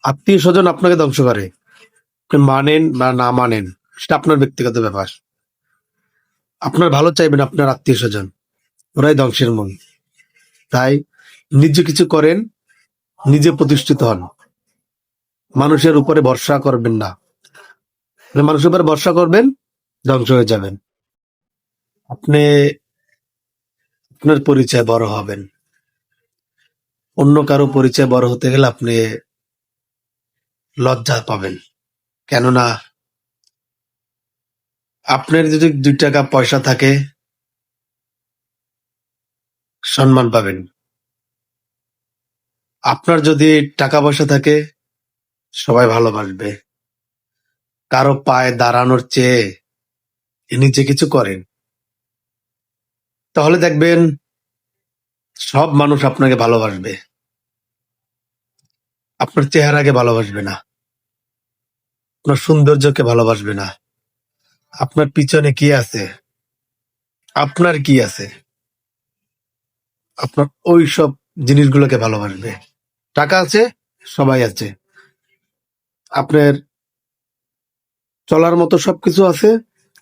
আত্মীয় স্বজন আপনাকে ধ্বংস করে, আপনি মানেন বা না মানেন সেটা আপনার ব্যক্তিগত ব্যাপার। আপনার ভালো চাইবেন আপনার আত্মীয় স্বজন, ওরাই ধ্বংসের মূল। তাই নিজে কিছু করেন, নিজে প্রতিষ্ঠিত হন, মানুষের উপরে ভরসা করবেন না। মানুষের উপরে ভরসা করবেন, ধ্বংস হয়ে যাবেন। আপনি আপনার পরিচয় বড় হবেন, অন্য কারো পরিচয় বড় হতে গেলে আপনি লজ্জা পাবেন। কেননা আপনার যদি 2 টাকা পয়সা থাকে, সম্মান পাবেন। আপনার যদি টাকা পয়সা থাকে, সবাই ভালোবাসবে। কারো পায়ে দাঁড়ানোর চেয়ে নিজে কিছু করেন, তাহলে দেখবেন সব মানুষ আপনাকে ভালোবাসবে। আপনার চেহারাকে ভালোবাসবে না, আপনার সৌন্দর্যকে ভালোবাসবে না, আপনার পিছনে কি আছে, আপনার কি আছে, আপনার ওই সব জিনিসগুলোকে ভালোবাসবে। টাকা আছে, সবাই আছে, আপনার চলার মতো সবকিছু আছে,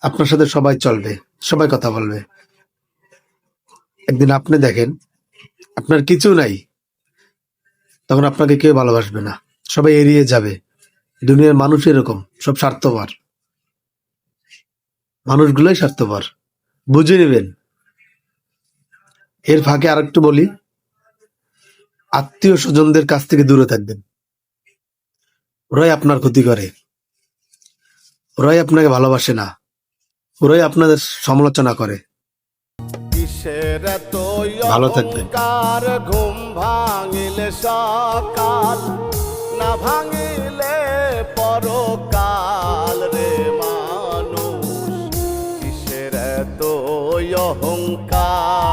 আপনার সাথে সবাই চলবে, সবাই কথা বলবে। একদিন আপনি দেখেন আপনার কিছু নাই, তখন আপনাকে কেউ ভালোবাসবে না, সবাই এড়িয়ে যাবে। দুনিয়ার মানুষ এরকম, সব স্বার্থপর, মানুষগুলোই স্বার্থপর, বুঝে নেবেন। এর ফাঁকে আরেকটু বলি, আত্মীয় স্বজনদের কাছ থেকে দূরে থাকবেন। ওরাই আপনার ক্ষতি করে, ওরাই আপনাকে ভালোবাসে না, ওরাই আপনাদের সমালোচনা করে। কিসের এত ভালো থাকবেন। অহংকার, ঘুম ভাঙিলে সকাল, না ভাঙিলে পরকাল রে মানুষ। কিসের এত অহংকার।